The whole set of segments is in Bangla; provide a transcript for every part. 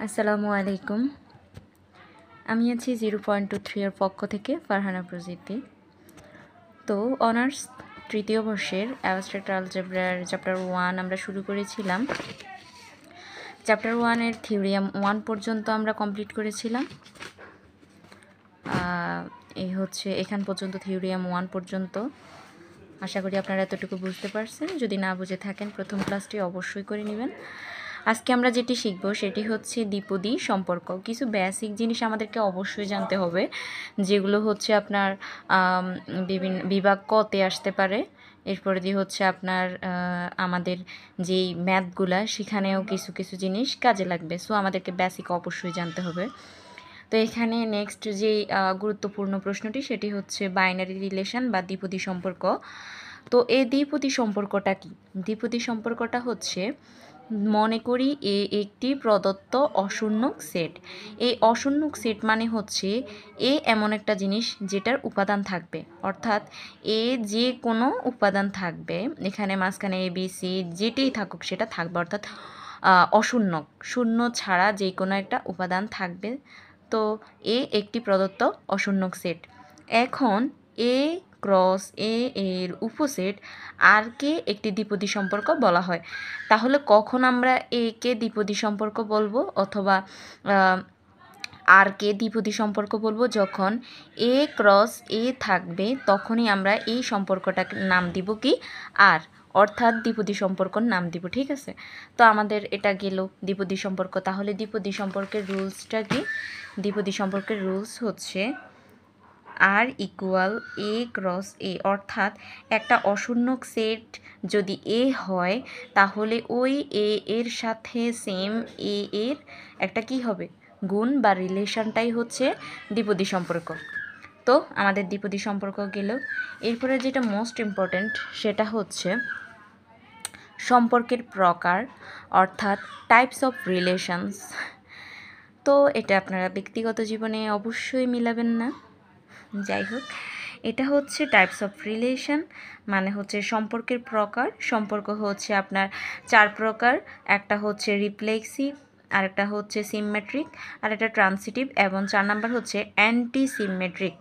আসসালামু আলাইকুম। আমি আছি 0.23 এর পক্ষ থেকে ফারহানা প্রযুক্তি। তো অনার্স তৃতীয় বর্ষের অ্যাবস্ট্রাক্ট আলজেব্রার চ্যাপ্টার 1 আমরা শুরু করেছিলাম। চ্যাপ্টার 1 এর থিওরিয়াম 1 পর্যন্ত আমরা কমপ্লিট করেছিলাম। এই হচ্ছে এখান পর্যন্ত থিওরিয়াম 1 পর্যন্ত। আশা করি আপনারা এতটুকু বুঝতে পারছেন। যদি না বুঝে থাকেন প্রথম ক্লাসটি অবশ্যই করে নেবেন। আজকে আমরা যেটি শিখব সেটি হচ্ছে দ্বিপদী সম্পর্ক। কিছু বেসিক জিনিস আমাদেরকে অবশ্যই জানতে হবে, যেগুলো হচ্ছে আপনার বিভিন্ন বিভাগ কতে আসতে পারে। এরপরে দিয়ে হচ্ছে আপনার আমাদের যেই ম্যাথগুলা সেখানেও কিছু কিছু জিনিস কাজে লাগবে। সো আমাদেরকে বেসিক অবশ্যই জানতে হবে। তো এখানে নেক্সট যে গুরুত্বপূর্ণ প্রশ্নটি সেটি হচ্ছে বাইনারি রিলেশন বা দ্বিপদী সম্পর্ক। তো এই দ্বিপদী সম্পর্কটা কি? দ্বিপদী সম্পর্কটা হচ্ছে, মনে করি এ একটি প্রদত্ত অশূন্যক সেট। এই অশূন্যক সেট মানে হচ্ছে এ এমন একটা জিনিস যেটার উপাদান থাকবে, অর্থাৎ এ যে কোনো উপাদান থাকবে, এখানে মাঝখানে এ বি সি যেটাই থাকুক সেটা থাকবে, অর্থাৎ অশূন্যক, শূন্য ছাড়া যে কোনো একটা উপাদান থাকবে। তো এ একটি প্রদত্ত অশূন্যক সেট। এখন এ ক্রস এ এর উপসেট আর কে একটি দ্বিপদী সম্পর্ক বলা হয়। তাহলে কখন আমরা এ কে দ্বিপদী সম্পর্ক বলবো অথবা আর কে দ্বিপদী সম্পর্ক বলবো? যখন এ ক্রস এ থাকবে তখনই আমরা এই সম্পর্কটাকে নাম দিব কি? আর, অর্থাৎ দ্বিপদী সম্পর্কর নাম দিব। ঠিক আছে, তো আমাদের এটা গেল দ্বিপদী সম্পর্ক। তাহলে দ্বিপদী সম্পর্কের রুলসটা কি? দ্বিপদী সম্পর্কের রুলস হচ্ছে আর ইকুয়াল এ ক্রস এ, অর্থাৎ একটা অশূন্যক সেট যদি এ হয় তাহলে ওই এ এর সাথে সেম এ এর একটা কি হবে? গুণ বা রিলেশনটাই হচ্ছে দ্বিপদী সম্পর্ক। তো আমাদের দ্বিপদী সম্পর্ক গেল। এরপরে যেটা মোস্ট ইম্পর্ট্যান্ট সেটা হচ্ছে সম্পর্কের প্রকার, অর্থাৎ টাইপস অফ রিলেশনস। তো এটা আপনারা ব্যক্তিগত জীবনে অবশ্যই মিলাবেন না। যাই হোক, এটা হচ্ছে টাইপস অফ রিলেশন, মানে হচ্ছে সম্পর্কের প্রকার। সম্পর্ক হচ্ছে আপনার 4 প্রকার। একটা হচ্ছে রিফ্লেক্সিভ, আরেকটা হচ্ছে সিমমেট্রিক, আর একটা ট্রান্সিটিভ, এবং 4 নাম্বার হচ্ছে অ্যান্টি সিমমেট্রিক।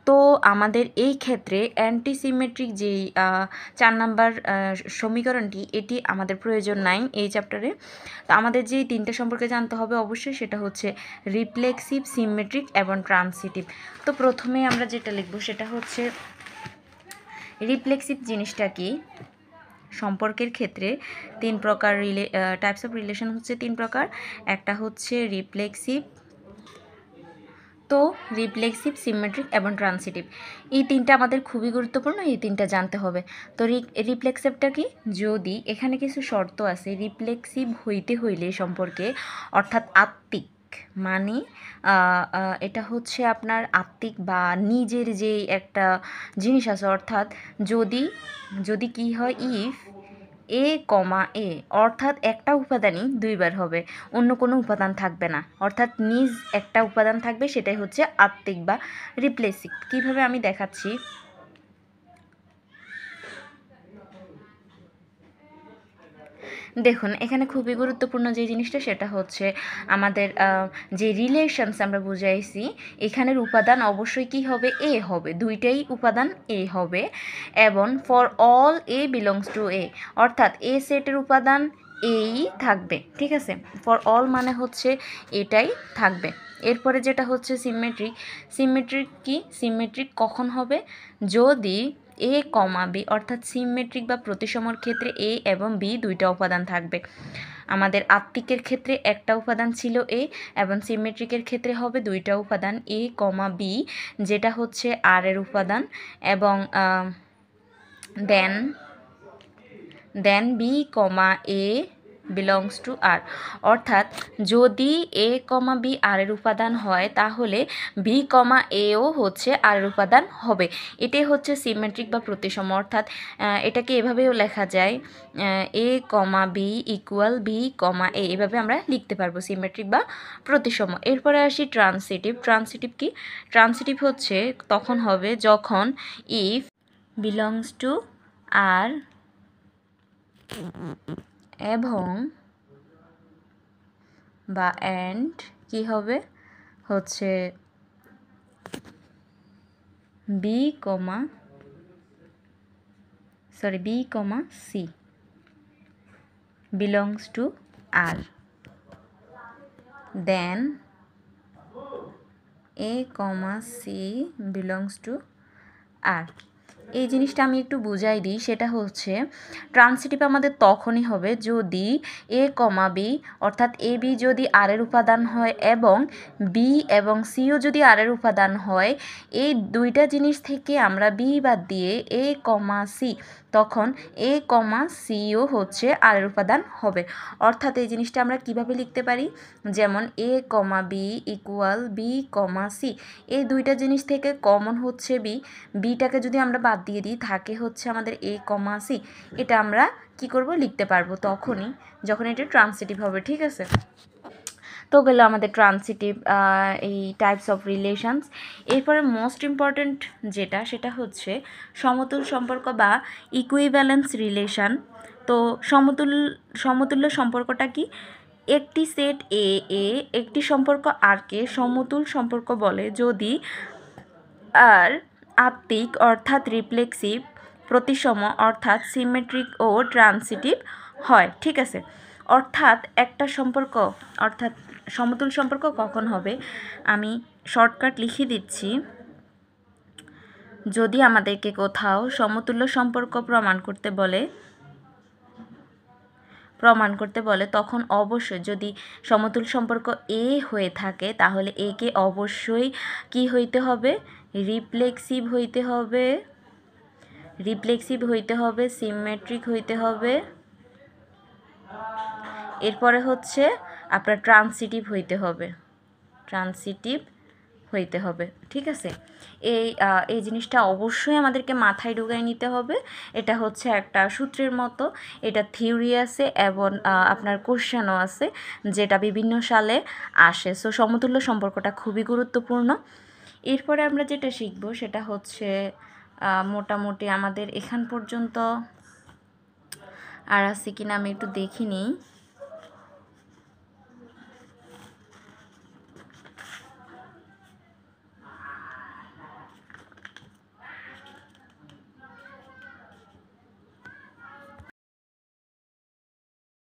তো আমাদের এই ক্ষেত্রে অ্যান্টি সিমেট্রিক যেই 4 নাম্বার সমীকরণটি, এটি আমাদের প্রয়োজন নাই এই চ্যাপ্টারে। তো আমাদের যেই 3টে সম্পর্কে জানতে হবে অবশ্যই সেটা হচ্ছে রিফ্লেক্সিভ, সিমেট্রিক এবং ট্রান্সিটিভ। তো প্রথমে আমরা যেটা লিখব সেটা হচ্ছে রিফ্লেক্সিভ জিনিসটা কি? সম্পর্কের ক্ষেত্রে 3 প্রকার টাইপস অফ রিলেশন হচ্ছে 3 প্রকার। একটা হচ্ছে রিফ্লেক্সিভ, তো রিফ্লেক্সিভ, সিমেট্রিক এবং ট্রান্সিটিভ, এই 3টা আমাদের খুবই গুরুত্বপূর্ণ, এই 3টা জানতে হবে। তো রিফ্লেক্সিভটা কি? যদি এখানে কিছু শর্ত আছে, রিফ্লেক্সিভ হইতে হইলে সম্পর্কে, অর্থাৎ আত্মিক, মানে এটা হচ্ছে আপনার আত্মিক বা নিজের যেই একটা জিনিস আছে, অর্থাৎ যদি কি হয়, ইফ এ কমা এ, অর্থাৎ একটা উপাদানই দুইবার হবে, অন্য কোনো উপাদান থাকবে না, অর্থাৎ নিজ একটা উপাদান থাকবে, সেটাই হচ্ছে আত্মিক বা রিপ্লেসিভ। কিভাবে আমি দেখাচ্ছি। দেখুন, এখানে খুবই গুরুত্বপূর্ণ যে জিনিসটা সেটা হচ্ছে আমাদের যে রিলেশনস আমরা বুঝাইছি, এখানের উপাদান অবশ্যই কি হবে? এ হবে, দুইটাই উপাদান এ হবে। এবং for all a belongs to A, অর্থাৎ এ সেটের উপাদান এই থাকবে। ঠিক আছে, ফর অল মানে হচ্ছে এটাই থাকবে। এরপরে যেটা হচ্ছে সিমেট্রিক। সিমেট্রিক কি? সিমেট্রিক কখন হবে? যদি এ কমা বি, অর্থাৎ সিমেট্রিক বা প্রতিসমর ক্ষেত্রে এ এবং বি দুইটা উপাদান থাকবে। আমাদের আত্মিকের ক্ষেত্রে একটা উপাদান ছিল এ, এবং সিমেট্রিকের ক্ষেত্রে হবে দুইটা উপাদান এ কমা বি, যেটা হচ্ছে আর এর উপাদান, এবং then b comma a belongs to R, অর্থাৎ যদি এ কমা বি আর এর উপাদান হয় তাহলে বি কমা এও হচ্ছে আর এর উপাদান হবে। এটাই হচ্ছে সিমেট্রিক বা প্রতিসম, অর্থাৎ এটাকে এভাবেও লেখা যায়, এ কমা বি ইকুয়াল বি কমা এ, এভাবে আমরা লিখতে পারবো সিমেট্রিক বা প্রতিসম। এরপরে আসি ট্রান্সিটিভ। ট্রান্সিটিভ কি? ট্রান্সিটিভ হচ্ছে তখন হবে যখন ইফ বিলংস টু আর এবং বা অ্যান্ড কি হবে হচ্ছে B comma C belongs to R, then A, C belongs to R. এই জিনিসটা আমি একটু বুঝাই দিই, সেটা হচ্ছে ট্রান্সিটিভ আমাদের তখনই হবে যদি এ কমা বি অর্থাৎ এ বি যদি আর এর উপাদান হয় এবং বি এবং সিও যদি আর এর উপাদান হয়, এই দুইটা জিনিস থেকে আমরা বি বাদ দিয়ে এ কমা সি, তখন এ কমা সিও হচ্ছে আর এর উপাদান হবে। অর্থাৎ এই জিনিসটা আমরা কিভাবে লিখতে পারি, যেমন এ কমা B equal B comma C, এই দুইটা জিনিস থেকে কমন হচ্ছে বিটাকে যদি আমরা বাদ দিয়ে দিই থাকে হচ্ছে আমাদের এ কমা সি। এটা আমরা কি করব, লিখতে পারবো তখনই যখন এটা ট্রান্সিটিভ হবে। ঠিক আছে, তো গেল আমাদের ট্রান্সিটিভ এই টাইপস অফ রিলেশনস। এরপরে মোস্ট ইম্পর্ট্যান্ট যেটা, সেটা হচ্ছে সমতুল সম্পর্ক বা ইকুইভ্যালেন্স রিলেশন। তো সমতুল্য সম্পর্কটা কি, একটি সেট এ একটি সম্পর্ক আরকে সমতুল সম্পর্ক বলে যদি আর আত্মিক অর্থাৎ রিফ্লেক্সিভ, প্রতিসম অর্থাৎ সিমেট্রিক ও ট্রান্সিটিভ হয়। ঠিক আছে, অর্থাৎ একটা সম্পর্ক অর্থাৎ সমতুল সম্পর্ক কখন হবে, আমি শর্টকাট লিখে দিচ্ছি। যদি আমাদেরকে কোথাও সমতুল্য সম্পর্ক প্রমাণ করতে বলে তখন অবশ্যই যদি সমতুল সম্পর্ক এ হয়ে থাকে তাহলে এ কে অবশ্যই কি হইতে হবে, রিফ্লেক্সিভ হইতে হবে, সিমেট্রিক হইতে হবে, এরপরে হচ্ছে আপনার ট্রান্সিটিভ হইতে হবে। ঠিক আছে, এই জিনিসটা অবশ্যই আমাদেরকে মাথায় ঢুকাই নিতে হবে। এটা হচ্ছে একটা সূত্রের মতো, এটা থিওরি আছে এবং আপনার কোশ্চেনও আছে যেটা বিভিন্ন সালে আসে। সো সমতুল্য সম্পর্কটা খুবই গুরুত্বপূর্ণ। এরপরে আমরা যেটা শিখব সেটা হচ্ছে মোটামুটি আমাদের এখান পর্যন্ত আর আছে কিনা আমি একটু দেখি নিই।